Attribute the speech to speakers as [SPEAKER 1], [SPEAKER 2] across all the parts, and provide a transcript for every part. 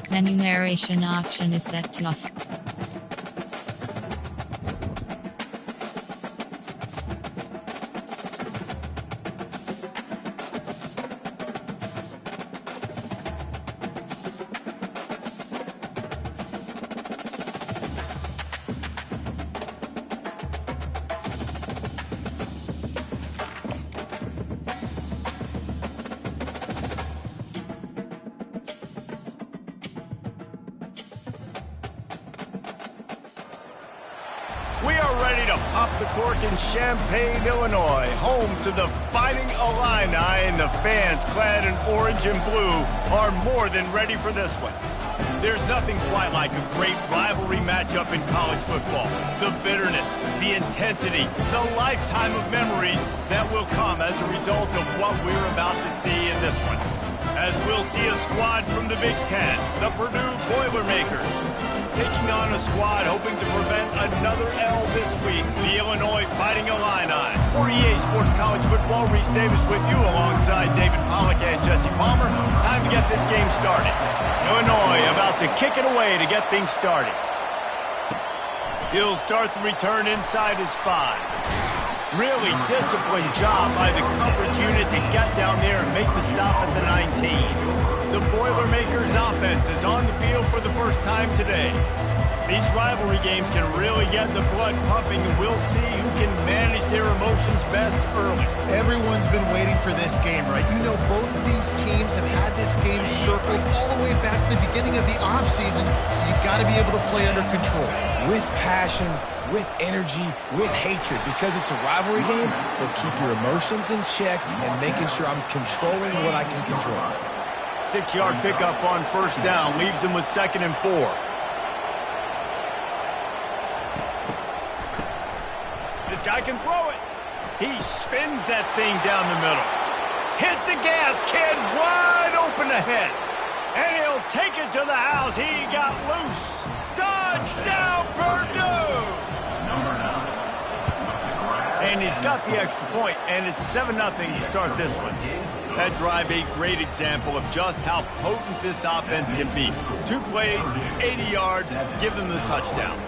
[SPEAKER 1] Menu narration option is set to off.
[SPEAKER 2] We are ready to pop the cork in Champaign, Illinois, home to the Fighting Illini, and the fans clad in orange and blue are more than ready for this one. There's nothing quite like a great rivalry matchup in college football. The bitterness, the intensity, the lifetime of memories that will come as a result of what we're about to see in this one. As we'll see a squad from the Big Ten, the Purdue Boilermakers, taking on a squad hoping to prevent another L this week, the Illinois Fighting Illini. For EA Sports College Football, Reese Davis with you alongside David Pollack and Jesse Palmer. Time to get this game started. Illinois about to kick it away to get things started. He'll start the return inside his 5. Really disciplined job by the coverage unit to get down there and make the stop at the 19. The Boilermakers offense is on the field for the first time today. These rivalry games can really get the blood pumping, and we'll see who can manage their emotions best early.
[SPEAKER 3] Everyone's been waiting for this game, right? You know, both of these teams have had this game circled all the way back to the beginning of the offseason, so you've got to be able to play under control.
[SPEAKER 4] With passion, with energy, with hatred, because it's a rivalry game, but keep your emotions in check and making sure I'm controlling what I can control.
[SPEAKER 2] 6-yard pickup on first down leaves him with 2nd and 4. This guy can throw it. He spins that thing down the middle. Hit the gas, kid, wide open ahead. And he'll take it to the house. He got loose. Touchdown, Purdue! And he's got the extra point, and it's 7-0 to start this one. That drive, a great example of just how potent this offense can be. 2 plays, 80 yards, give them the touchdown.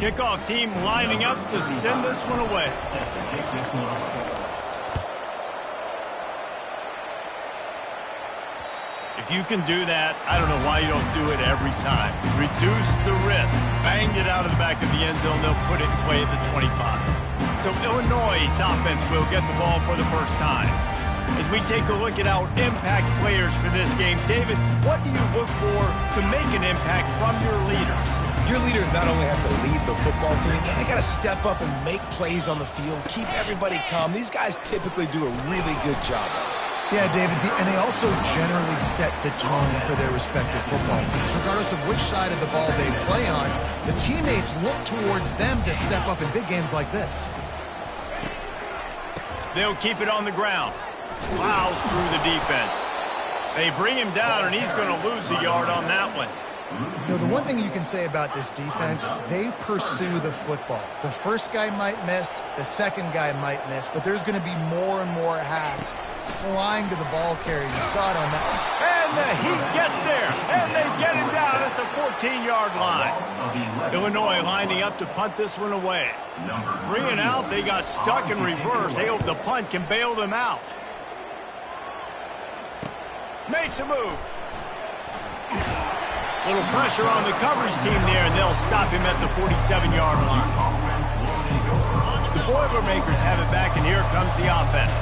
[SPEAKER 2] Kickoff team lining up to send this one away. If you can do that, I don't know why you don't do it every time. Reduce the risk. Bang it out of the back of the end zone. They'll put it in play at the 25. So Illinois' offense will get the ball for the first time. As we take a look at our impact players for this game, David, what do you look for to make an impact from your leaders?
[SPEAKER 4] Your leaders not only have to lead the football team, but they got to step up and make plays on the field, keep everybody calm. These guys typically do a really good job of it.
[SPEAKER 3] Yeah, David, and they also generally set the tone for their respective football teams. Regardless of which side of the ball they play on, the teammates look towards them to step up in big games like this.
[SPEAKER 2] They'll keep it on the ground. Plows through the defense. They bring him down, and he's going to lose a yard on that one.
[SPEAKER 3] You know, the one thing you can say about this defense, they pursue the football. The first guy might miss, the second guy might miss, but there's going to be more and more hats flying to the ball carrier. You saw it on that one.
[SPEAKER 2] And the heat gets there, and they get him down at the 14-yard line. Illinois lining up to punt this one away. 3 and out, they got stuck in reverse. They hope the punt can bail them out. Makes a move. Little pressure on the coverage team there, and they'll stop him at the 47-yard line. The Boilermakers have it back, and here comes the offense.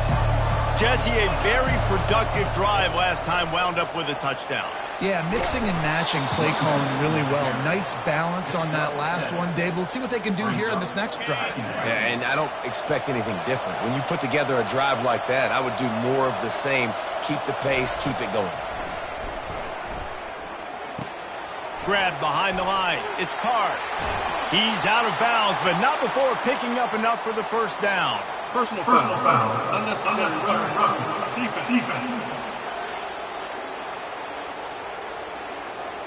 [SPEAKER 2] Jesse, a very productive drive last time wound up with a touchdown.
[SPEAKER 3] Yeah, mixing and matching play calling really well. Nice balance on that last one, Dave. Let's see what they can do here in this next drive.
[SPEAKER 4] Yeah, and I don't expect anything different. When you put together a drive like that, I would do more of the same. Keep the pace, keep it going.
[SPEAKER 2] Grab behind the line. It's Carr. He's out of bounds, but not before picking up enough for the first down.
[SPEAKER 5] Personal foul. Unnecessary rough. Defense.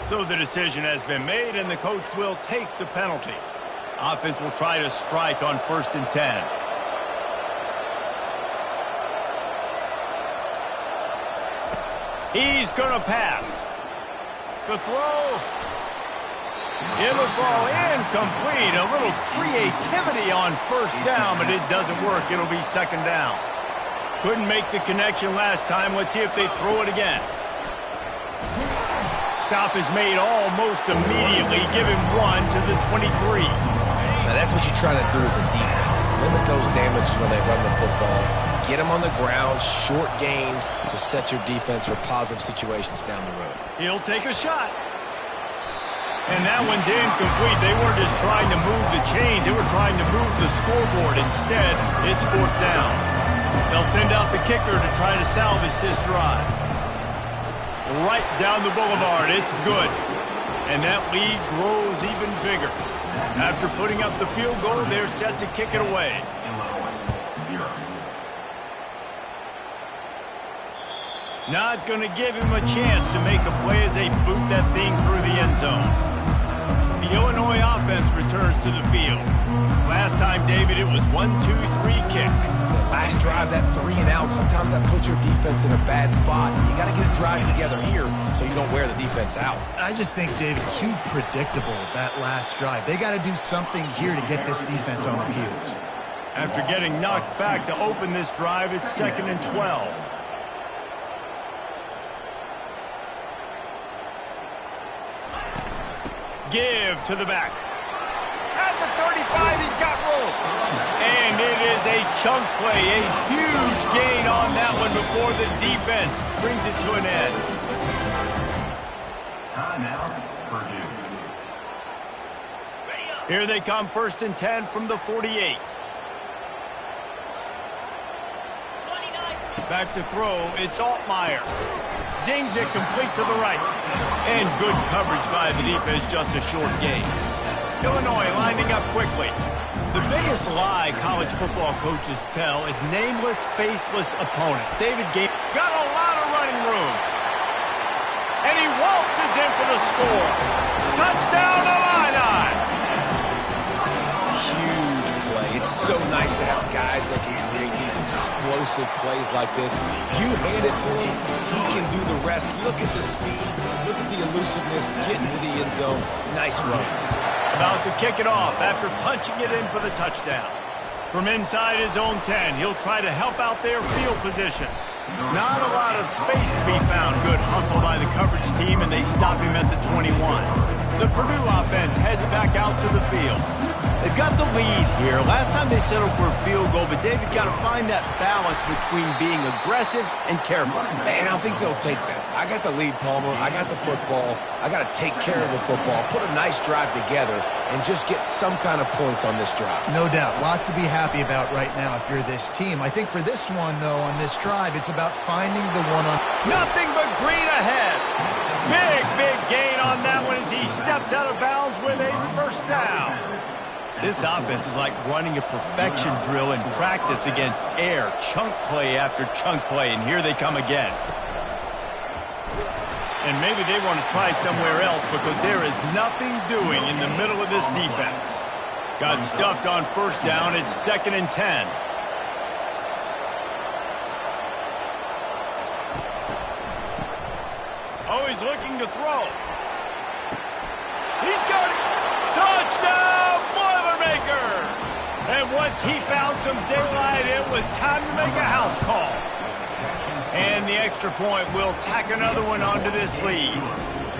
[SPEAKER 2] So the decision has been made, and the coach will take the penalty. Offense will try to strike on 1st and 10. He's going to pass. The throw. It'll fall incomplete. A little creativity on 1st down, but it doesn't work. It'll be 2nd down. Couldn't make the connection last time. Let's see if they throw it again. Stop is made almost immediately. Give him 1 to the 23.
[SPEAKER 4] Now that's what you try to do as a defense. Limit those damages when they run the football. Get them on the ground, short gains to set your defense for positive situations down the road.
[SPEAKER 2] He'll take a shot. And that one's incomplete. They weren't just trying to move the chains. They were trying to move the scoreboard. Instead, it's 4th down. They'll send out the kicker to try to salvage this drive. Right down the boulevard. It's good. And that lead grows even bigger. After putting up the field goal, they're set to kick it away. Not going to give him a chance to make a play as they boot that thing through the end zone. The Illinois offense returns to the field. Last time, David, it was 1-2-3 kick.
[SPEAKER 4] The last drive, that 3 and out, sometimes that puts your defense in a bad spot. And you got to get a drive together here so you don't wear the defense out.
[SPEAKER 3] I just think, David, too predictable, that last drive. They got to do something here to get this defense on their heels.
[SPEAKER 2] After getting knocked back to open this drive, it's 2nd and 12. Give to the back. At the 35, he's got room. And it is a chunk play, a huge gain on that one before the defense brings it to an end.
[SPEAKER 5] Timeout, Purdue.
[SPEAKER 2] Here they come, 1st and 10 from the 48. Back to throw, it's Altmaier. Zings it complete to the right. And good coverage by the defense, just a short gain. Illinois lining up quickly. The biggest lie college football coaches tell is nameless, faceless opponent. David Gay got a lot of running room. And he waltzes in for the score. Touchdown, Illini!
[SPEAKER 4] Huge play. It's so nice to have guys that can create these explosive plays like this. You hand it to him, he can do the rest. Look at the speed, look at the elusiveness, get into the end zone. Nice run.
[SPEAKER 2] About to kick it off after punching it in for the touchdown. From inside his own 10, he'll try to help out their field position. Not a lot of space to be found. Good hustle by the coverage team, and they stop him at the 21. The Purdue offense heads back out to the field. They've got the lead here. Last time they settled for a field goal, but David got to find that balance between being aggressive and careful.
[SPEAKER 4] And I think they'll take that. I got the lead, Palmer. I got the football. I got to take care of the football, put a nice drive together, and just get some kind of points on this drive.
[SPEAKER 3] No doubt. Lots to be happy about right now if you're this team. I think for this one, though, on this drive, it's about finding the one-on.
[SPEAKER 2] Nothing but green ahead. Big gain on that one as he steps out of bounds with a first down. This offense is like running a perfection drill in practice against air. Chunk play after chunk play, and here they come again. And maybe they want to try somewhere else because there is nothing doing in the middle of this defense. Got stuffed on 1st down. It's 2nd and 10. Oh, he's looking to throw. He's got it. Touchdown, Boilermakers! And once he found some daylight, it was time to make a house call. And the extra point will tack another one onto this lead.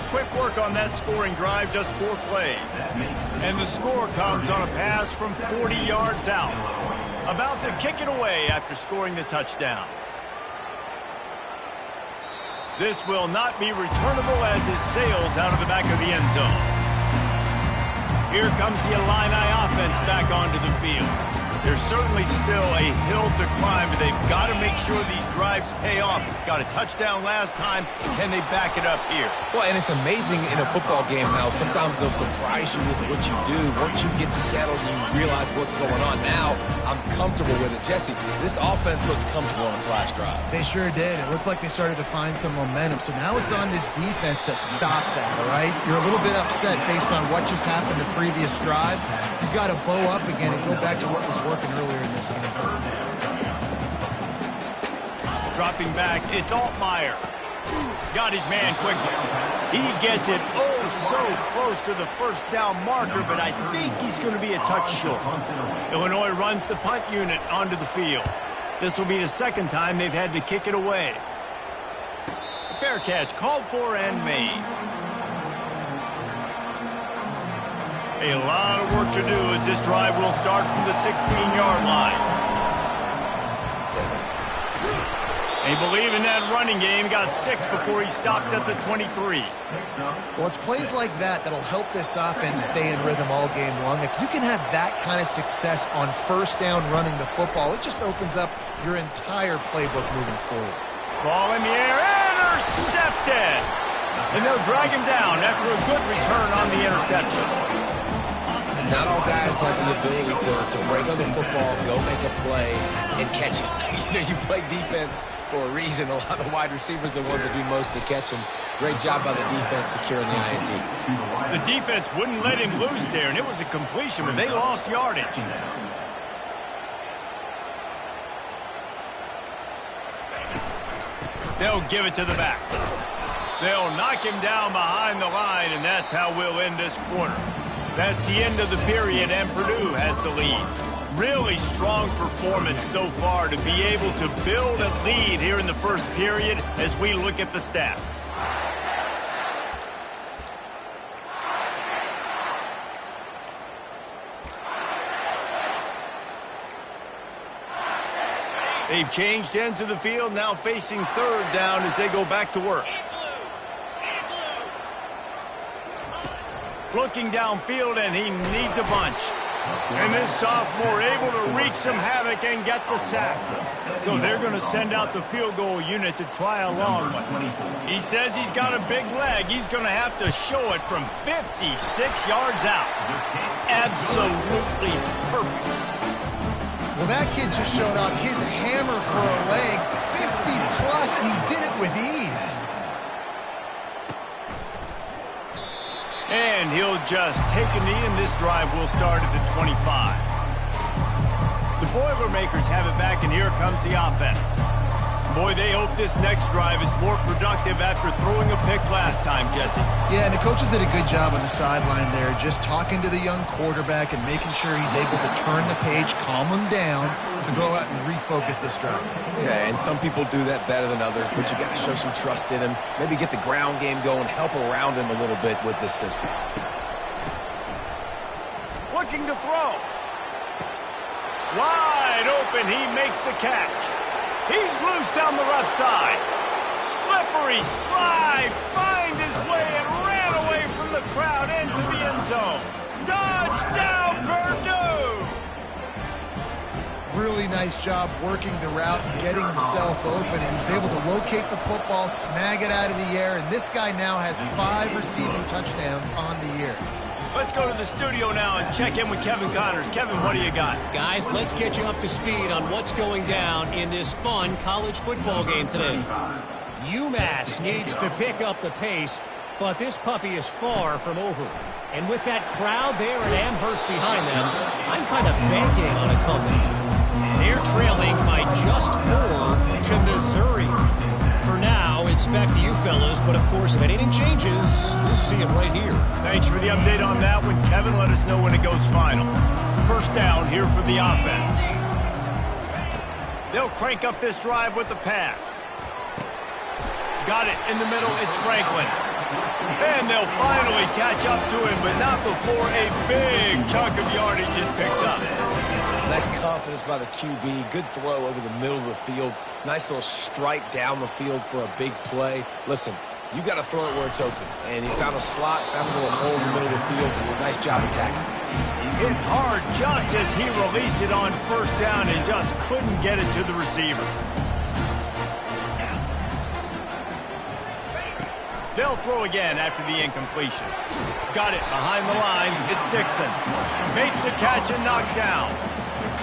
[SPEAKER 2] Quick work on that scoring drive, just 4 plays. And the score comes on a pass from 40 yards out. About to kick it away after scoring the touchdown. This will not be returnable as it sails out of the back of the end zone. Here comes the Illini offense back onto the field. There's certainly still a hill to climb, but they've got to make sure these drives pay off. Got a touchdown last time. Can they back it up here?
[SPEAKER 4] Well, and it's amazing in a football game how sometimes they'll surprise you with what you do. Once you get settled and you realize what's going on, now I'm comfortable with it. Jesse, this offense looked comfortable on its last drive.
[SPEAKER 3] They sure did. It looked like they started to find some momentum. So now it's on this defense to stop that, all right? You're a little bit upset based on what just happened the previous drive. You've got to bow up again and go back to what was working earlier in this game.
[SPEAKER 2] Dropping back, it's Altmaier. Got his man quickly. He gets it so close to the first down marker, but I think he's going to be a touch short. Illinois runs the punt unit onto the field. This will be the second time they've had to kick it away. Fair catch called for and made. A lot of work to do as this drive will start from the 16-yard line. They believe in that running game. Got 6 before he stopped at the 23.
[SPEAKER 3] Well, it's plays like that that'll help this offense stay in rhythm all game long. If you can have that kind of success on first down running the football, it just opens up your entire playbook moving forward.
[SPEAKER 2] Ball in the air, intercepted! And they'll drag him down after a good return on the interception.
[SPEAKER 4] Not all guys have the ability to break on the football, go make a play, and catch it. You play defense for a reason. A lot of the wide receivers are the ones that do most of the catching. Great job by the defense securing the INT.
[SPEAKER 2] The defense wouldn't let him loose there, and it was a completion, but they lost yardage. They'll give it to the back. They'll knock him down behind the line, and that's how we'll end this quarter. That's the end of the period, and Purdue has the lead. Really strong performance so far to be able to build a lead here in the first period as we look at the stats. They've changed ends of the field, now facing third down as they go back to work. Looking downfield, and he needs a bunch. And this sophomore able to wreak some havoc and get the sack. So they're going to send out the field goal unit to try a long one. He says he's got a big leg. He's going to have to show it from 56 yards out. Absolutely perfect.
[SPEAKER 3] Well, that kid just showed off his hammer for a leg, 50-plus, and he did it with ease.
[SPEAKER 2] And he'll just take a knee, and this drive will start at the 25. The Boilermakers have it back, and here comes the offense. Boy, they hope this next drive is more productive after throwing a pick last time, Jesse.
[SPEAKER 3] Yeah, and the coaches did a good job on the sideline there, just talking to the young quarterback and making sure he's able to turn the page, calm him down, to go out and refocus this drive.
[SPEAKER 4] Yeah, and some people do that better than others, but you got to show some trust in him, maybe get the ground game going, help around him a little bit with this system.
[SPEAKER 2] Looking to throw. Wide open, he makes the catch. He's loose down the left side. Slippery slide, find his way and ran away from the crowd into the end zone. Touchdown, Purdue!
[SPEAKER 3] Really nice job working the route and getting himself open, and he was able to locate the football, snag it out of the air, and this guy now has 5 receiving touchdowns on the year.
[SPEAKER 2] Let's go to the studio now and check in with Kevin Connors. Kevin, what do you got?
[SPEAKER 6] Guys, let's get you up to speed on what's going down in this fun college football game today. UMass needs to pick up the pace, but this puppy is far from over. And with that crowd there at Amherst behind them, I'm kind of banking on a comeback. They're trailing by just 4 to Missouri. For now, it's back to you fellas, but of course, if anything changes, we'll see it right here.
[SPEAKER 2] Thanks for the update on that one, Kevin. Let us know when it goes final. First down here for the offense. They'll crank up this drive with the pass. Got it in the middle, it's Franklin. And they'll finally catch up to him, but not before a big chunk of yardage is picked up.
[SPEAKER 4] Nice confidence by the QB. Good throw over the middle of the field. Nice little strike down the field for a big play. Listen, you got to throw it where it's open. And he found a slot, found a little hole in the middle of the field. Nice job attacking.
[SPEAKER 2] Hit hard just as he released it on first down and just couldn't get it to the receiver. They'll throw again after the incompletion. Got it behind the line. It's Dixon. Makes the catch and knocked down.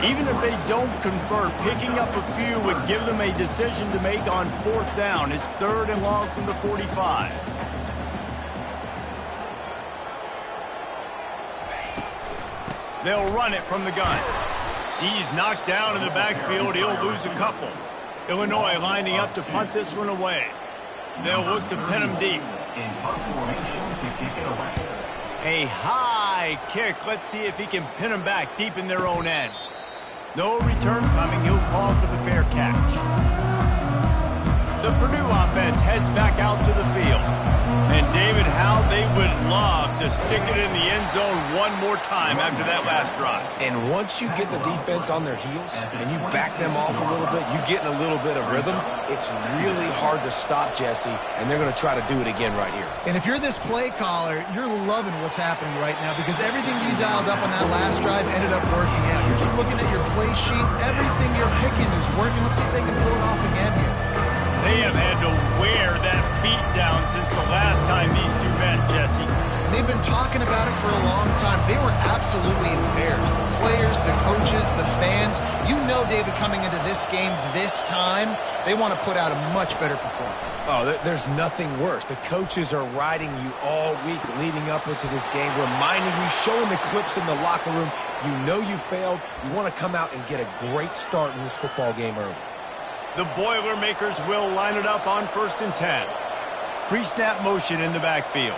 [SPEAKER 2] Even if they don't convert, picking up a few would give them a decision to make on fourth down. It's 3rd and long from the 45. They'll run it from the gun. He's knocked down in the backfield. He'll lose a couple. Illinois lining up to punt this one away. They'll look to pin him deep. A high kick. Let's see if he can pin him back deep in their own end. No return coming. He'll call for the fair catch. The Purdue offense heads back out to the field. And David, how they would love to stick it in the end zone one more time after that last drive.
[SPEAKER 4] And once you get the defense on their heels and you back them off a little bit, you get in a little bit of rhythm, it's really hard to stop, Jesse, and they're going to try to do it again right here.
[SPEAKER 3] And if you're this play caller, you're loving what's happening right now because everything you dialed up on that last drive ended up working out. You're just looking at your play sheet. Everything you're picking is working. Let's see if they can pull it off again here.
[SPEAKER 2] They have had to wear that beat down since the last time these two met, Jesse.
[SPEAKER 3] They've been talking about it for a long time. They were absolutely embarrassed. The players, the coaches, the fans. You know, David, coming into this game this time, they want to put out a much better performance.
[SPEAKER 4] Oh, there's nothing worse. The coaches are riding you all week leading up into this game, reminding you, showing the clips in the locker room. You know you failed. You want to come out and get a great start in this football game early.
[SPEAKER 2] The Boilermakers will line it up on 1st and 10. Pre-snap motion in the backfield.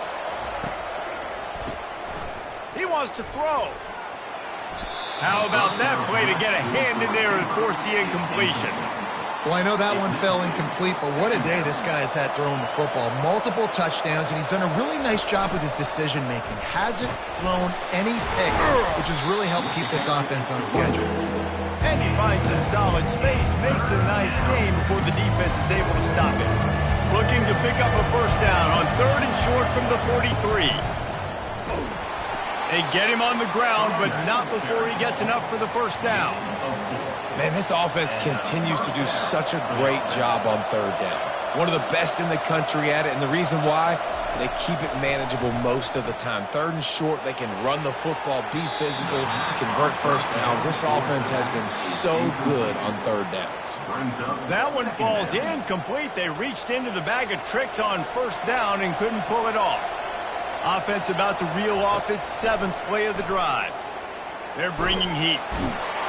[SPEAKER 2] He wants to throw. How about that play to get a hand in there and force the incompletion?
[SPEAKER 3] Well, I know that one fell incomplete, but what a day this guy has had throwing the football. Multiple touchdowns, and he's done a really nice job with his decision-making. Hasn't thrown any picks, which has really helped keep this offense on schedule.
[SPEAKER 2] And he finds some solid space, makes a nice game before the defense is able to stop it. Looking to pick up a first down on 3rd and short from the 43. They get him on the ground, but not before he gets enough for the first down.
[SPEAKER 4] Man, this offense continues to do such a great job on 3rd down. One of the best in the country at it, and the reason why, they keep it manageable most of the time. 3rd and short, they can run the football, be physical, convert first downs. This offense has been so good on 3rd downs.
[SPEAKER 2] That one falls incomplete. They reached into the bag of tricks on first down and couldn't pull it off. Offense about to reel off its 7th play of the drive. They're bringing heat.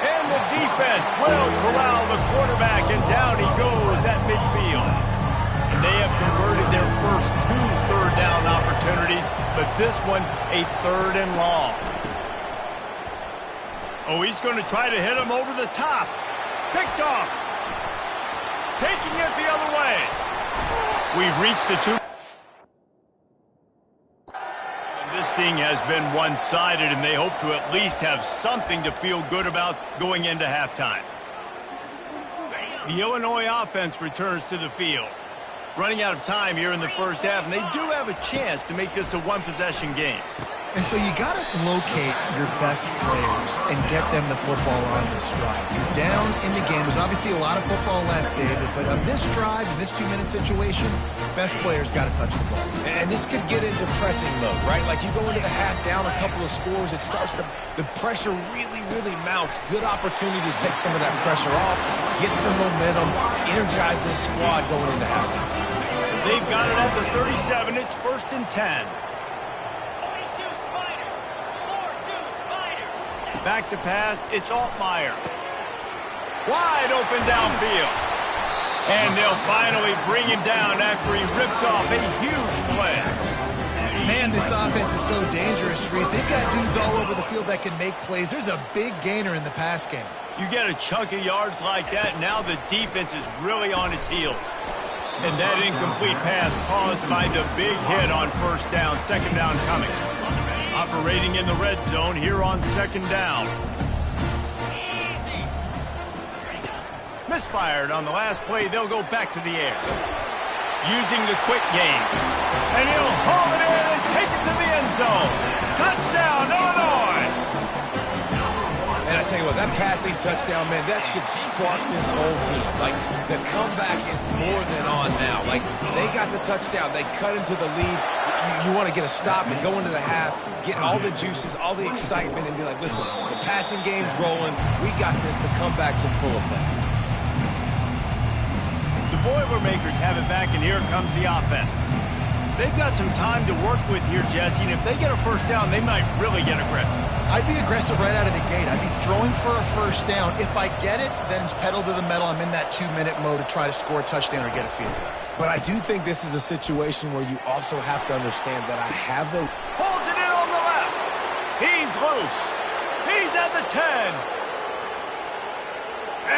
[SPEAKER 2] And the defense will corral the quarterback, and down he goes at midfield. And they have converted their first 2 third down opportunities, but this one a 3rd and long. Oh, he's going to try to hit him over the top. Picked off. Taking it the other way. We've reached the 2. This thing has been one-sided, and they hope to at least have something to feel good about going into halftime. The Illinois offense returns to the field. Running out of time here in the first half, and they do have a chance to make this a one-possession game.
[SPEAKER 3] And so you got to locate your best players and get them the football on this drive. You're down in the game. There's obviously a lot of football left, David, but on this drive, in this 2-minute situation, best players got to touch the ball.
[SPEAKER 4] And this could get into pressing mode, right? Like you go into the half down a couple of scores, it starts to, the pressure really mounts. Good opportunity to take some of that pressure off, get some momentum, energize this squad going into halftime.
[SPEAKER 2] They've got it at the 37. It's 1st and 10. Back to pass, it's Altmaier. Wide open downfield. And they'll finally bring him down after he rips off a huge play.
[SPEAKER 3] Man, this offense is so dangerous, Reese. They've got dudes all over the field that can make plays. There's a big gainer in the pass game.
[SPEAKER 2] You get a chunk of yards like that, now the defense is really on its heels. And that incomplete pass caused by the big hit on first down, 2nd down coming. Operating in the red zone here on 2nd down. Misfired on the last play. They'll go back to the air. Using the quick game. And he'll haul it in and take it to the end zone. Touchdown, Illinois!
[SPEAKER 4] And I tell you what, that passing touchdown, man, that should spark this whole team. Like, the comeback is more than on now. Like, they got the touchdown. They cut into the lead. You want to get a stop and go into the half, get all the juices, all the excitement, and be like, listen, the passing game's rolling. We got this. The comeback's in full effect.
[SPEAKER 2] The Boilermakers have it back, and here comes the offense. They've got some time to work with here, Jesse, and if they get a first down, they might really get aggressive.
[SPEAKER 3] I'd be aggressive right out of the gate. I'd be throwing for a first down. If I get it, then it's pedal to the metal. I'm in that 2-minute mode to try to score a touchdown or get a field goal.
[SPEAKER 4] But I do think this is a situation where you also have to understand that I have the...
[SPEAKER 2] Pulls it in on the left. He's loose. He's at the 10.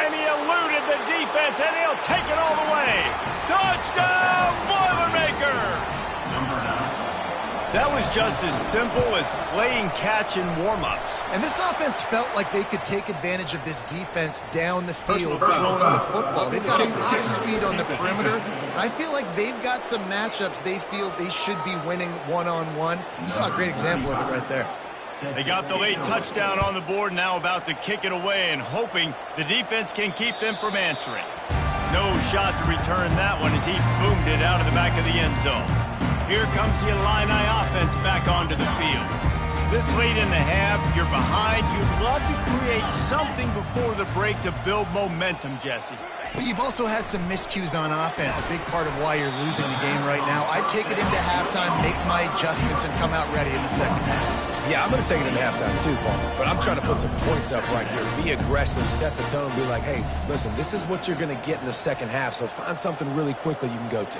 [SPEAKER 2] And he eluded the defense, and he'll take it all the way. Touchdown, Boilermakers! That was just as simple as playing catch in warm-ups.
[SPEAKER 3] And this offense felt like they could take advantage of this defense down the field, throwing the football. They've got a lot of speed on the perimeter. And I feel like they've got some matchups they feel they should be winning one-on-one. You saw a great example of it right there.
[SPEAKER 2] They got the late touchdown on the board, now about to kick it away and hoping the defense can keep them from answering. No shot to return that one as he boomed it out of the back of the end zone. Here comes the Illini offense back onto the field. This late in the half, you're behind. You'd love to create something before the break to build momentum, Jesse.
[SPEAKER 3] But you've also had some miscues on offense, a big part of why you're losing the game right now. I'd take it into halftime, make my adjustments, and come out ready in the second half.
[SPEAKER 4] Yeah, I'm going to take it into halftime too, Paul. But I'm trying to put some points up right here. Be aggressive, set the tone, be like, hey, listen, this is what you're going to get in the second half, so find something really quickly you can go to.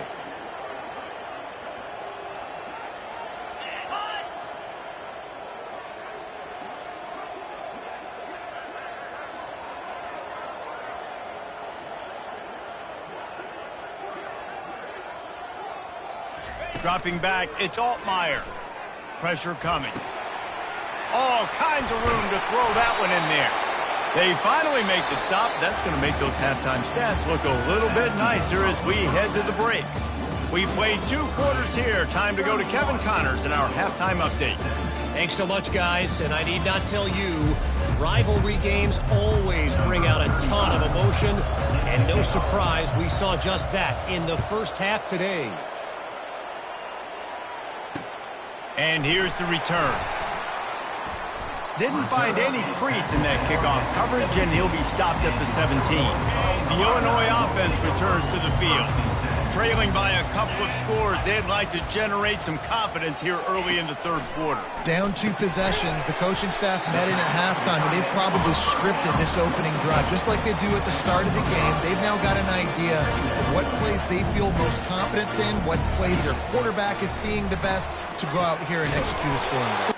[SPEAKER 2] Dropping back, it's Altmaier. Pressure coming. All kinds of room to throw that one in there. They finally make the stop. That's going to make those halftime stats look a little bit nicer as we head to the break. We played 2 quarters here. Time to go to Kevin Connors in our halftime update.
[SPEAKER 6] Thanks so much, guys. And I need not tell you, rivalry games always bring out a ton of emotion. And no surprise, we saw just that in the first half today.
[SPEAKER 2] And here's the return. Didn't find any crease in that kickoff coverage, and he'll be stopped at the 17. The Illinois offense returns to the field. Trailing by a couple of scores, they'd like to generate some confidence here early in the third quarter.
[SPEAKER 3] Down 2 possessions, the coaching staff met in at halftime, and they've probably scripted this opening drive. Just like they do at the start of the game, they've now got an idea of what plays they feel most confident in, what plays their quarterback is seeing the best to go out here and execute a scoring drive.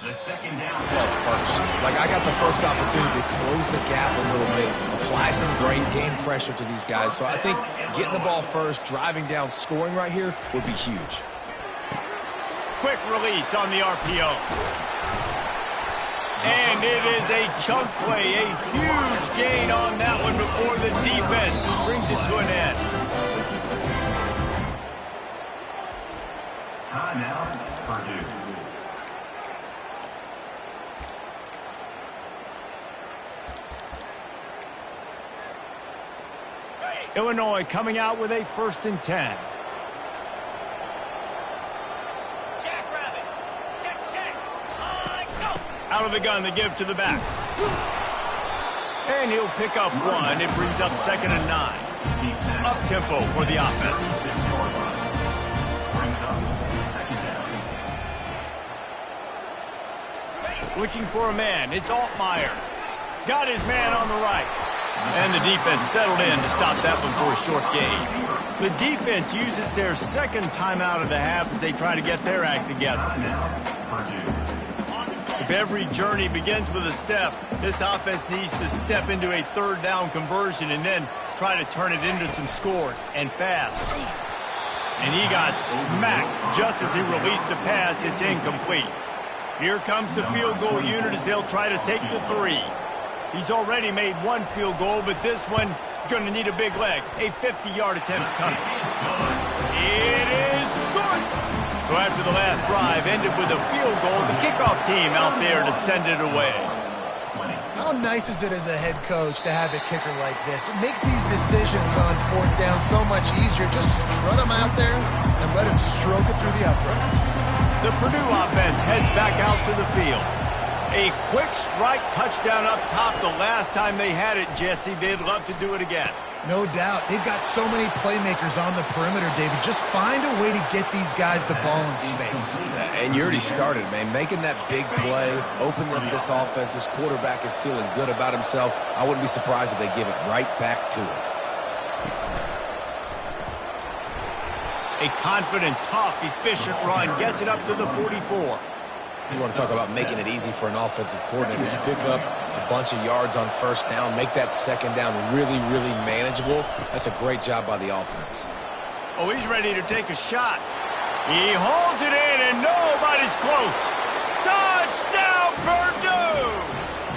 [SPEAKER 5] The second down.
[SPEAKER 4] Well, first. Like, I got the first opportunity to close the gap a little bit, apply some game pressure to these guys. So I think getting the ball first, driving down, scoring right here would be huge.
[SPEAKER 2] Quick release on the RPO. And it is a chunk play, a huge gain on that one before the defense brings it to an end.
[SPEAKER 5] Timeout, Purdue.
[SPEAKER 2] Illinois coming out with a 1st and 10. Out of the gun, they give to the back. And he'll pick up 1. It brings up 2nd and 9. Up-tempo for the offense. Looking for a man. It's Altmaier. Got his man on the right. And the defense settled in to stop that one for a short gain. The defense uses their 2nd timeout of the half as they try to get their act together. If every journey begins with a step, this offense needs to step into a 3rd down conversion and then try to turn it into some scores, and fast. And he got smacked just as he released the pass. It's incomplete. Here comes the field goal unit as they'll try to take the 3. He's already made 1 field goal, but this one is going to need a big leg. A 50-yard attempt coming. It is good. So after the last drive ended with a field goal, the kickoff team out there to send it away.
[SPEAKER 3] How nice is it as a head coach to have a kicker like this? It makes these decisions on 4th down so much easier. Just strut him out there and let him stroke it through the uprights.
[SPEAKER 2] The Purdue offense heads back out to the field. A quick strike touchdown up top the last time they had it, Jesse. They'd love to do it again.
[SPEAKER 3] No doubt. They've got so many playmakers on the perimeter, David. Just find a way to get these guys the ball in space.
[SPEAKER 4] And you already started, man. Making that big play, opening up this offense. This quarterback is feeling good about himself. I wouldn't be surprised if they give it right back to him.
[SPEAKER 2] A confident, tough, efficient run gets it up to the 44.
[SPEAKER 4] You want to talk about making it easy for an offensive coordinator. You pick up a bunch of yards on 1st down, make that 2nd down really, really manageable. That's a great job by the offense.
[SPEAKER 2] Oh, he's ready to take a shot. He holds it in, and nobody's close. Touchdown, Purdue!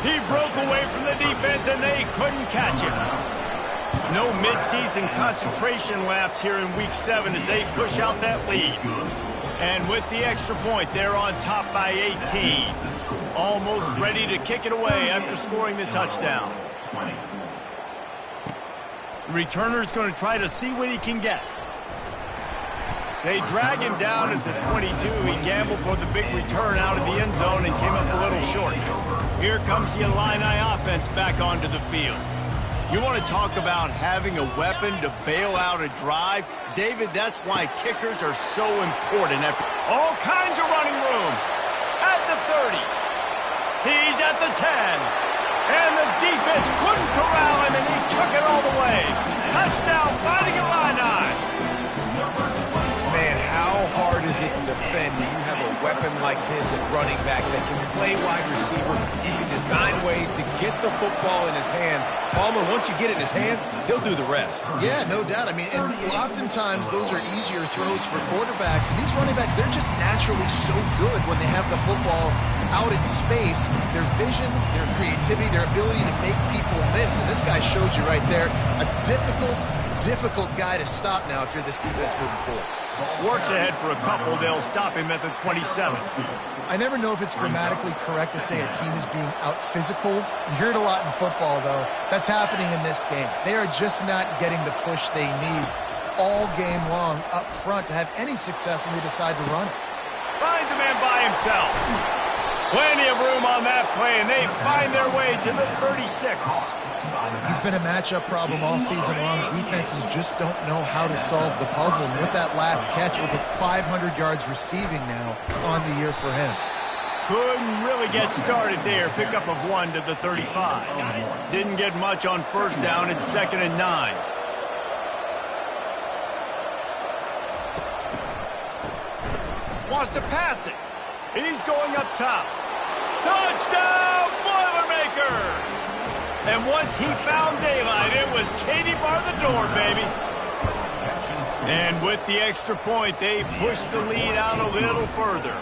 [SPEAKER 2] He broke away from the defense, and they couldn't catch him. No midseason concentration laps here in Week 7 as they push out that lead. And with the extra point, they're on top by 18. Almost ready to kick it away after scoring the touchdown. The returner's going to try to see what he can get. They drag him down at the 22. He gambled for the big return out of the end zone and came up a little short. Here comes the Illini offense back onto the field. You want to talk about having a weapon to bail out a drive? David, that's why kickers are so important. After all kinds of running room. At the 30. He's at the 10. And the defense couldn't corral him, and he took it all the way. Touchdown, Fighting Illini.
[SPEAKER 4] Man, how hard is it to defend when you have a weapon like this at running back that can play wide receiver? You can design ways to get the football in his hand. Palmer, once you get it in his hands, he'll do the rest.
[SPEAKER 3] Yeah, no doubt. I mean, and oftentimes those are easier throws for quarterbacks. And these running backs, they're just naturally so good when they have the football out in space. Their vision, their creativity, their ability to make people miss. And this guy showed you right there, a difficult guy to stop now if you're this defense moving forward.
[SPEAKER 2] Works ahead for a couple. They'll stop him at the 27.
[SPEAKER 3] I never know if it's grammatically correct to say a team is being out-physicaled. You hear it a lot in football, though. That's happening in this game. They are just not getting the push they need all game long up front to have any success when they decide to run it.
[SPEAKER 2] Finds a man by himself. Plenty of room on that play, and they find their way to the 36.
[SPEAKER 3] He's been a matchup problem all season long. Defenses just don't know how to solve the puzzle. And with that last catch, over 500 yards receiving now on the year for him.
[SPEAKER 2] Couldn't really get started there. Pickup of 1 to the 35. Didn't get much on 1st down. It's 2nd and 9. Wants to pass it. He's going up top. Touchdown, Boilermakers! And once he found daylight, it was Katie bar the door, baby. And with the extra point, they pushed the lead out a little further.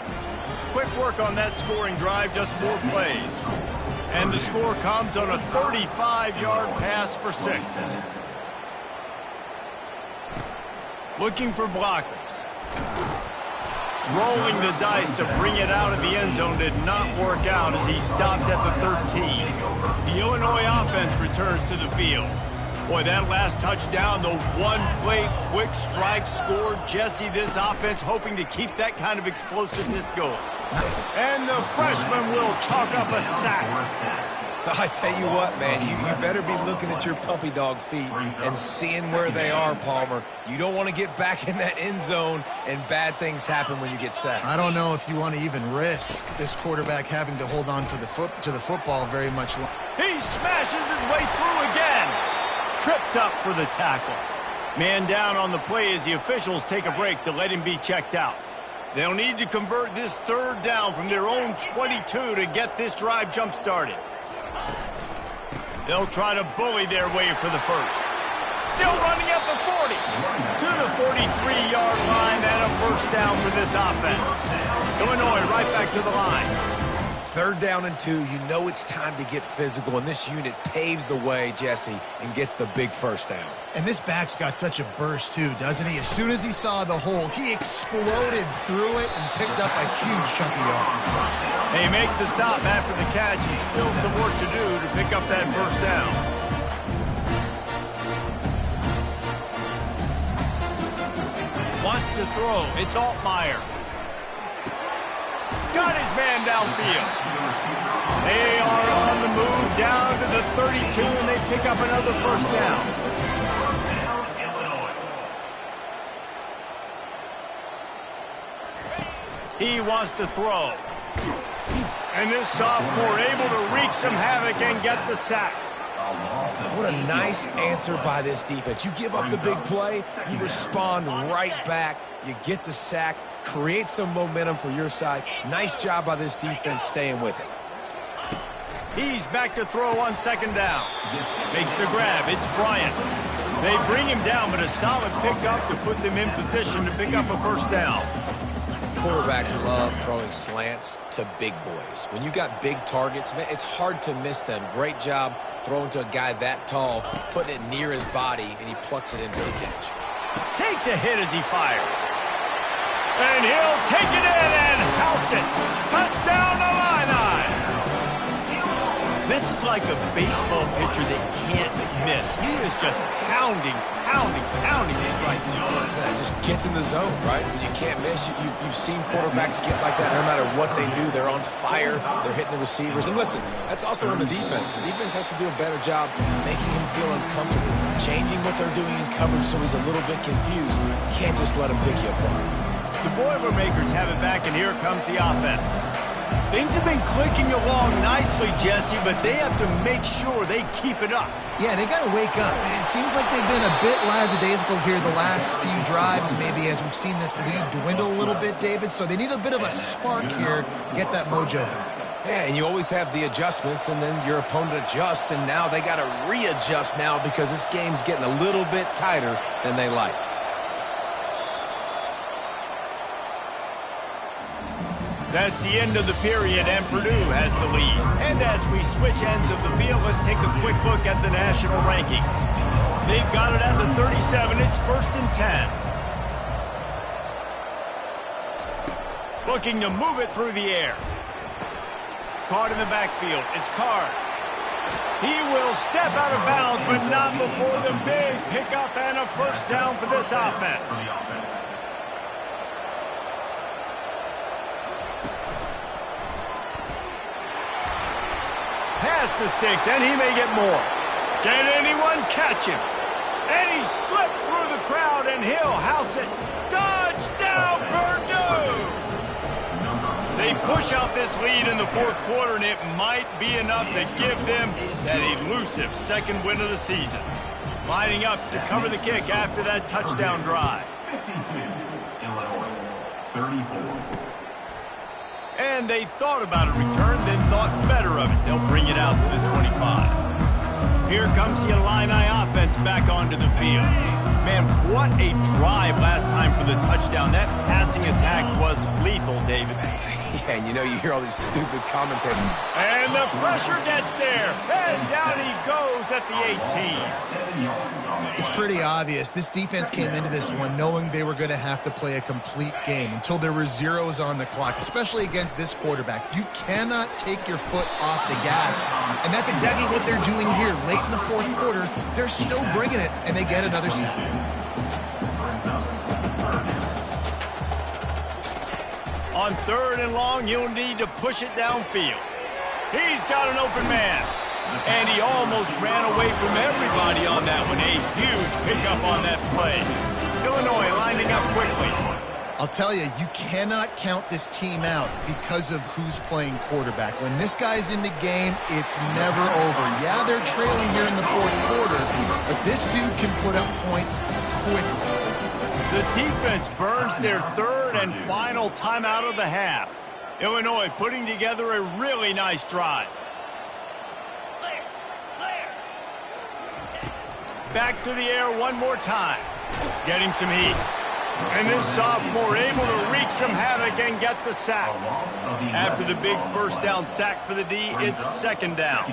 [SPEAKER 2] Quick work on that scoring drive, just 4 plays. And the score comes on a 35-yard pass for 6. Looking for blockers. Rolling the dice to bring it out of the end zone did not work out as he stopped at the 13. The Illinois offense returns to the field. Boy, that last touchdown, the one-play quick strike scored. Jesse, this offense hoping to keep that kind of explosiveness going. And the freshman will chalk up a sack.
[SPEAKER 4] I tell you what, man, you better be looking at your puppy dog feet and seeing where they are, Palmer. You don't want to get back in that end zone and bad things happen when you get sacked.
[SPEAKER 3] I don't know if you want to even risk this quarterback having to hold on for to the football very much longer.
[SPEAKER 2] He smashes his way through again. Tripped up for the tackle. Man down on the play as the officials take a break to let him be checked out. They'll need to convert this 3rd down from their own 22 to get this drive jump-started. They'll try to bully their way for the first. Still running at the 40. To the 43-yard line and a 1st down for this offense. Illinois right back to the line.
[SPEAKER 4] 3rd down and 2, you know it's time to get physical, and this unit paves the way, Jesse, and gets the big 1st down.
[SPEAKER 3] And this back's got such a burst, too, doesn't he? As soon as he saw the hole, he exploded through it and picked up a huge chunk of yards.
[SPEAKER 2] They make the stop after the catch. He's still some work to do to pick up that 1st down. Wants to throw. It's Altmaier. Got his man downfield. They are on the move down to the 32, and they pick up another 1st down. He wants to throw. And this sophomore able to wreak some havoc and get the sack.
[SPEAKER 4] What a nice answer by this defense. You give up the big play, you respond right back, you get the sack, create some momentum for your side. Nice job by this defense staying with it.
[SPEAKER 2] He's back to throw on 2nd down. Makes the grab. It's Bryant. They bring him down, but a solid pickup to put them in position to pick up a 1st down.
[SPEAKER 4] Quarterbacks love throwing slants to big boys. When you got big targets, man, it's hard to miss them. Great job throwing to a guy that tall, putting it near his body, and he plucks it in for the catch.
[SPEAKER 2] Takes a hit as he fires. And he'll take it in and house it. Touchdown, Illini. This is like a baseball pitcher that can't miss. He is just pounding these strike zones.
[SPEAKER 4] Yeah, just gets in the zone, right? When you can't miss, you've seen quarterbacks get like that no matter what they do. They're on fire. They're hitting the receivers. And listen, that's also on the defense. The defense has to do a better job making him feel uncomfortable, changing what they're doing in coverage so he's a little bit confused. Can't just let him pick you apart.
[SPEAKER 2] The Boilermakers have it back, and here comes the offense. Things have been clicking along nicely, Jesse, but they have to make sure they keep it up.
[SPEAKER 3] Yeah, they got to wake up, man. It seems like they've been a bit lackadaisical here the last few drives, maybe as we've seen this lead dwindle a little bit, David. So they need a bit of a spark here, get that mojo back.
[SPEAKER 4] Yeah, and you always have the adjustments, and then your opponent adjusts, and now they got to readjust now because this game's getting a little bit tighter than they liked.
[SPEAKER 2] That's the end of the period, and Purdue has the lead. And as we switch ends of the field, let's take a quick look at the national rankings. They've got it at the 37. It's 1st and 10. Looking to move it through the air. Caught in the backfield. It's Card. He will step out of bounds, but not before the big pickup and a 1st down for this offense. Pass the sticks, and he may get more. Can anyone catch him? And he slipped through the crowd, and he'll house it. Touchdown, Purdue! They push out this lead in the 4th quarter, and it might be enough to give them that elusive 2nd win of the season. Lining up to cover the kick after that touchdown drive.
[SPEAKER 5] 52, Illinois, 34.
[SPEAKER 2] And they thought about a return, then thought better of it. They'll bring it out to the 25. Here comes the Illini offense back onto the field. Man, what a drive last time for the touchdown. That passing attack was lethal, David.
[SPEAKER 4] Yeah, and you know, you hear all these stupid commentators.
[SPEAKER 2] And the pressure gets there. And down he goes at the 18.
[SPEAKER 3] It's pretty obvious. This defense came into this one knowing they were going to have to play a complete game until there were zeros on the clock, especially against this quarterback. You cannot take your foot off the gas, and that's exactly what they're doing here. Late in the fourth quarter, they're still bringing it, and they get another sack.
[SPEAKER 2] On 3rd and long, you'll need to push it downfield. He's got an open man. And he almost ran away from everybody on that one. A huge pickup on that play. Illinois lining up quickly.
[SPEAKER 3] I'll tell you, you cannot count this team out because of who's playing quarterback. When this guy's in the game, it's never over. Yeah, they're trailing here in the fourth quarter, but this dude can put up points quickly.
[SPEAKER 2] The defense burns their 3rd and final timeout of the half. Illinois putting together a really nice drive. Back to the air one more time. Getting some heat. And this sophomore able to wreak some havoc and get the sack. After the big first down sack for the D, it's 2nd down.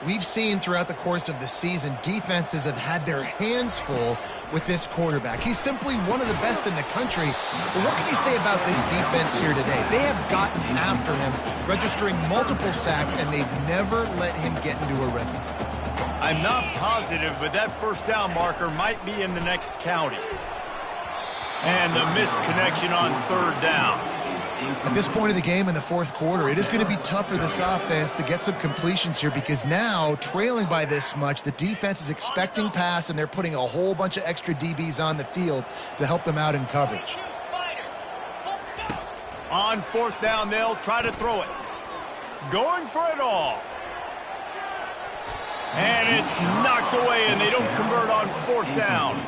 [SPEAKER 3] We've seen throughout the course of the season, defenses have had their hands full with this quarterback. He's simply one of the best in the country. But what can you say about this defense here today? They have gotten after him, registering multiple sacks, and they've never let him get into a rhythm.
[SPEAKER 2] I'm not positive, but that first down marker might be in the next county. And the missed connection on 3rd down.
[SPEAKER 3] At this point of the game in the fourth quarter, it is going to be tough for this offense to get some completions here because now, trailing by this much, the defense is expecting pass, and they're putting a whole bunch of extra DBs on the field to help them out in coverage.
[SPEAKER 2] On 4th down, they'll try to throw it. Going for it all. And it's knocked away, and they don't convert on 4th down.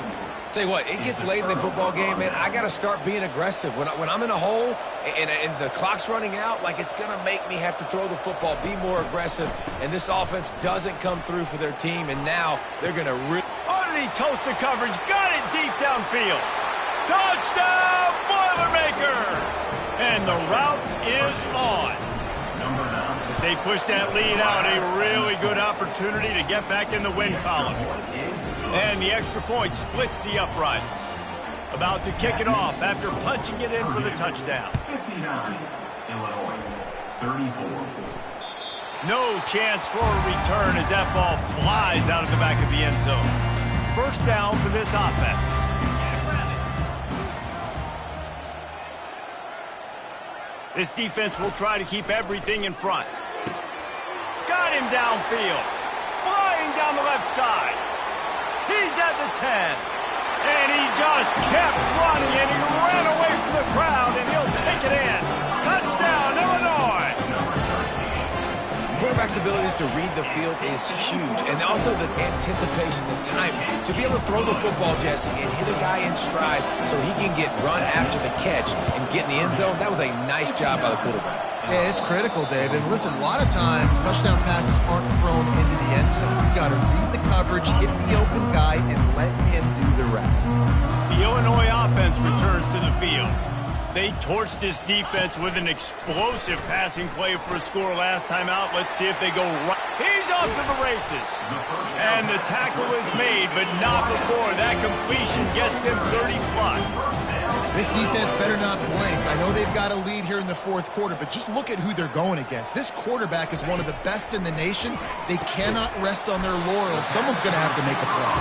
[SPEAKER 4] Tell you what, it gets late in the football game, man. I got to start being aggressive. When I'm in a hole and the clock's running out, like, it's going to make me have to throw the football, be more aggressive. And this offense doesn't come through for their team, and now they're going to rip.
[SPEAKER 2] Oh, did he toast the coverage? Got it deep downfield. Touchdown, Boilermakers! And the route is on. As they push that lead out, a really good opportunity to get back in the win column. And the extra point splits the uprights. About to kick it off after punching it in for the touchdown.
[SPEAKER 5] 59, Illinois, 34.
[SPEAKER 2] No chance for a return as that ball flies out of the back of the end zone. First down for this offense. This defense will try to keep everything in front. Got him downfield. Flying down the left side. He's at the 10. And he just kept running, and he ran away from the crowd, and he'll take it in. Touchdown, Illinois!
[SPEAKER 4] Quarterback's abilities to read the field is huge, and also the anticipation, the time to be able to throw the football, Jesse, and hit a guy in stride so he can get run after the catch and get in the end zone. That was a nice job by the quarterback.
[SPEAKER 3] Yeah, it's critical, David. Listen, a lot of times touchdown passes aren't thrown into the end zone. You've got to read the coverage, hit the open guy, and let him do the rest.
[SPEAKER 2] The Illinois offense returns to the field. They torched this defense with an explosive passing play for a score last time out. Let's see if they go right. He's off to the races. And the tackle is made, but not before that completion gets them 30+.
[SPEAKER 3] This defense better not blink. I know they've got a lead here in the fourth quarter, but just look at who they're going against. This quarterback is one of the best in the nation. They cannot rest on their laurels. Someone's going to have to make a play.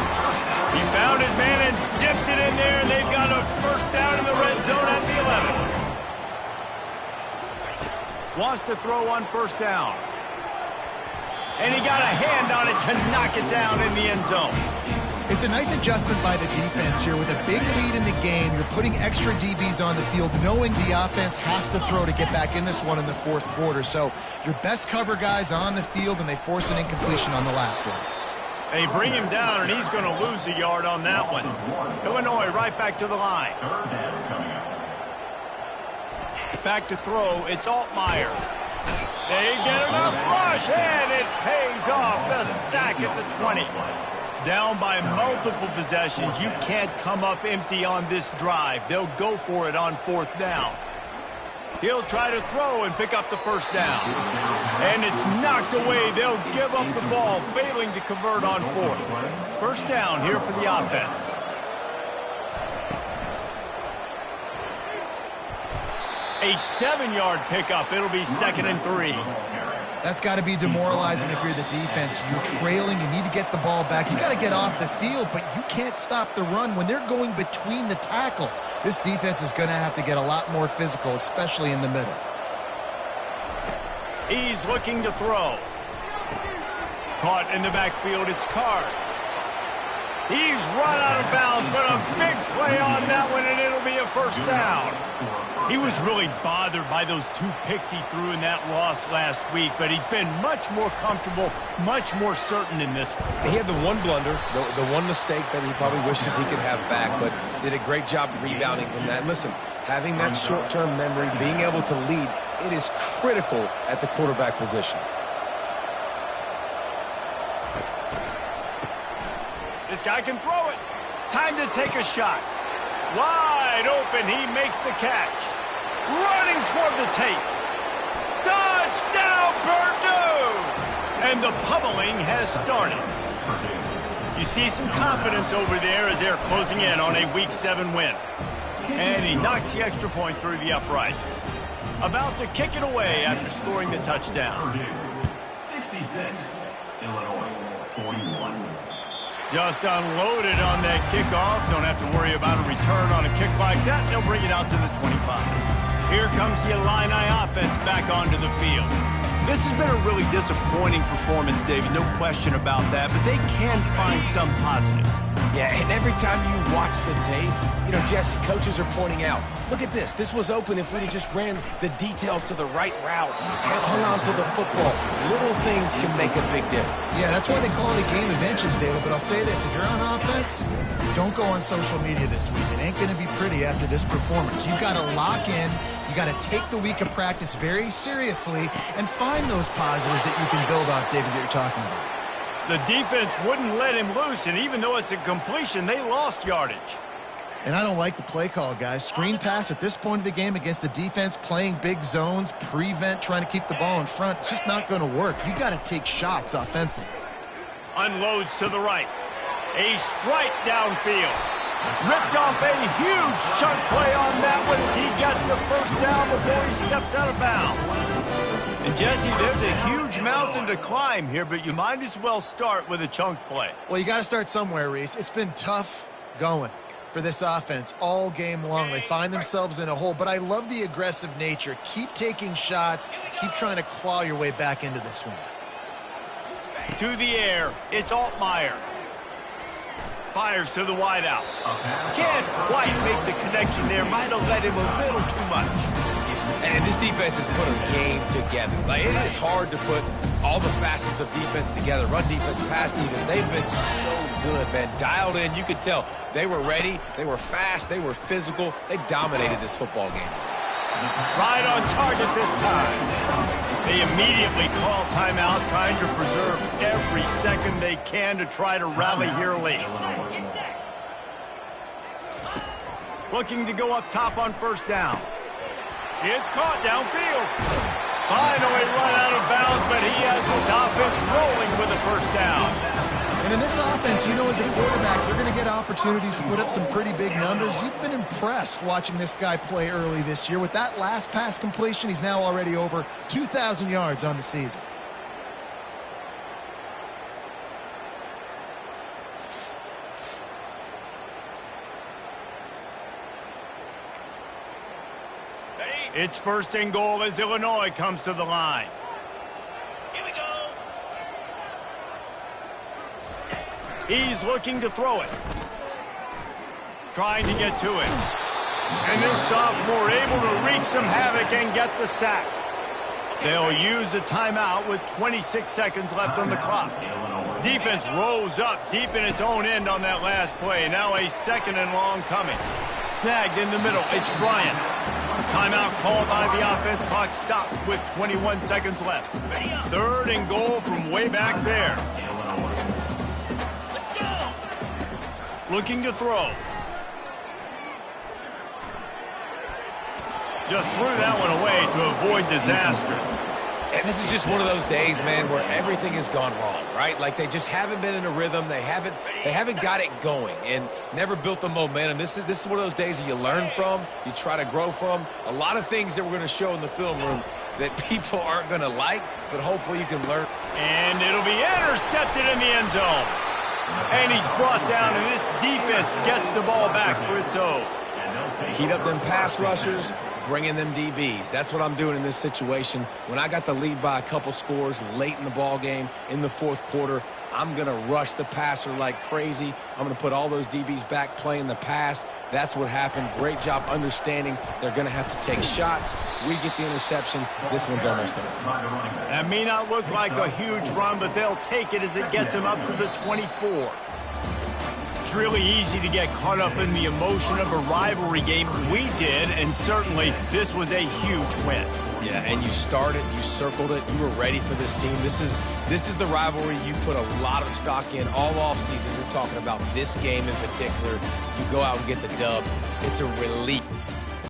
[SPEAKER 2] He found his man and zipped it in there, and they've got a first down in the red zone at the 11. Wants to throw on first down. And he got a hand on it to knock it down in the end zone.
[SPEAKER 3] It's a nice adjustment by the defense here. With a big lead in the game, you're putting extra DBs on the field, knowing the offense has to throw to get back in this one in the fourth quarter. So your best cover guys on the field, and they force an incompletion on the last one.
[SPEAKER 2] They bring him down, and he's going to lose a yard on that one. Illinois right back to the line. Back to throw, it's Altmaier. They get enough rush, and it pays off. The sack at the 20. Down by multiple possessions, you can't come up empty on this drive. They'll go for it on 4th down. He'll try to throw and pick up the 1st down. And it's knocked away. They'll give up the ball, failing to convert on 4th. 1st down here for the offense. A 7-yard pickup. It'll be 2nd and 3.
[SPEAKER 3] That's got to be demoralizing if you're the defense. You're trailing. You need to get the ball back. You got to get off the field, but you can't stop the run when they're going between the tackles. This defense is going to have to get a lot more physical, especially in the middle.
[SPEAKER 2] He's looking to throw. Caught in the backfield. It's Carr. He's run out of bounds, but a big play on that one, and it'll be a 1st down. He was really bothered by those 2 picks he threw in that loss last week, but he's been much more comfortable, much more certain in this one.
[SPEAKER 4] He had the one blunder, the one mistake that he probably wishes he could have back, but did a great job rebounding from that. And listen, having that short-term memory, being able to lead, it is critical at the quarterback position.
[SPEAKER 2] This guy can throw it. Time to take a shot. Wide open, he makes the catch. Running toward the tape. Touchdown, Purdue! And the pummeling has started. You see some confidence over there as they're closing in on a Week 7 win. And he knocks the extra point through the uprights. About to kick it away after scoring the touchdown.
[SPEAKER 5] 66, Illinois 41.
[SPEAKER 2] Just unloaded on that kickoff. Don't have to worry about a return on a kick like that. They'll bring it out to the 25. Here comes the Illini offense back onto the field. This has been a really disappointing performance, David. No question about that. But they can find some positives.
[SPEAKER 4] Yeah, and every time you watch the tape, you know, Jesse, coaches are pointing out, look at this. This was open if we'd have just ran the details to the right route, hung on to the football. Little things can make a big difference.
[SPEAKER 3] Yeah, that's why they call it a game of inches, David. But I'll say this, if you're on offense, don't go on social media this week. It ain't going to be pretty after this performance. You've got to lock in. You got to take the week of practice very seriously and find those positives that you can build off, David, that you're talking about.
[SPEAKER 2] The defense wouldn't let him loose, and even though it's a completion, they lost yardage.
[SPEAKER 3] And I don't like the play call, guys. Screen pass at this point of the game against the defense, playing big zones, prevent, trying to keep the ball in front. It's just not going to work. You got to take shots offensively.
[SPEAKER 2] Unloads to the right. A strike downfield. Ripped off a huge chunk play on that one as he gets the 1st down before he steps out of bounds. And Jesse, there's a huge mountain to climb here, but you might as well start with a chunk play.
[SPEAKER 3] Well, you got to start somewhere, Reese. It's been tough going for this offense all game long. They find themselves in a hole, but I love the aggressive nature. Keep taking shots. Keep trying to claw your way back into this one.
[SPEAKER 2] To the air, it's Altmaier. Fires to the wideout. Can't quite make the connection there. Might have let him a little too much.
[SPEAKER 4] And this defense has put a game together. Like, it is hard to put all the facets of defense together. Run defense, pass defense. They've been so good, man. Dialed in. You could tell they were ready. They were fast. They were physical. They dominated this football game today.
[SPEAKER 2] Right on target this time. They immediately call timeout, trying to preserve every second they can to try to rally here late. Looking to go up top on 1st down. It's caught downfield. Finally run out of bounds, but he has his offense rolling with a 1st down.
[SPEAKER 3] And in this offense, you know, as a quarterback, you're going to get opportunities to put up some pretty big numbers. You've been impressed watching this guy play early this year. With that last pass completion, he's now already over 2,000 yards on the season.
[SPEAKER 2] It's 1st and goal as Illinois comes to the line.
[SPEAKER 6] Here we go.
[SPEAKER 2] He's looking to throw it. Trying to get to it. And this sophomore able to wreak some havoc and get the sack. They'll use a timeout with 26 seconds left on the clock. Defense rose up deep in its own end on that last play. Now a 2nd and long coming. Snagged in the middle. It's Bryant. Timeout called by the offense. Clock stopped with 21 seconds left. 3rd and goal from way back there. Looking to throw. Just threw that one away to avoid disaster.
[SPEAKER 4] And this is just one of those days, man, where everything has gone wrong, right? Like they just haven't been in a rhythm. They haven't got it going and never built the momentum. This is one of those days that you learn from, you try to grow from. A lot of things that we're going to show in the film room that people aren't going to like, but hopefully you can learn.
[SPEAKER 2] And it'll be intercepted in the end zone. And he's brought down, and this defense gets the ball back for its own.
[SPEAKER 4] Heat up them pass rushers, bring in them DBs. That's what I'm doing in this situation. When I got the lead by a couple scores late in the ball game, in the 4th quarter, I'm going to rush the passer like crazy. I'm going to put all those DBs back playing the pass. That's what happened. Great job understanding they're going to have to take shots. We get the interception. This one's almost over.
[SPEAKER 2] That may not look like a huge run, but they'll take it as it gets them up to the 24. It's really easy to get caught up in the emotion of a rivalry game. We did, and certainly this was a huge win.
[SPEAKER 4] Yeah, and you started, you circled it, you were ready for this team. This is the rivalry you put a lot of stock in all offseason. You're talking about this game in particular. You go out and get the dub. It's a relief.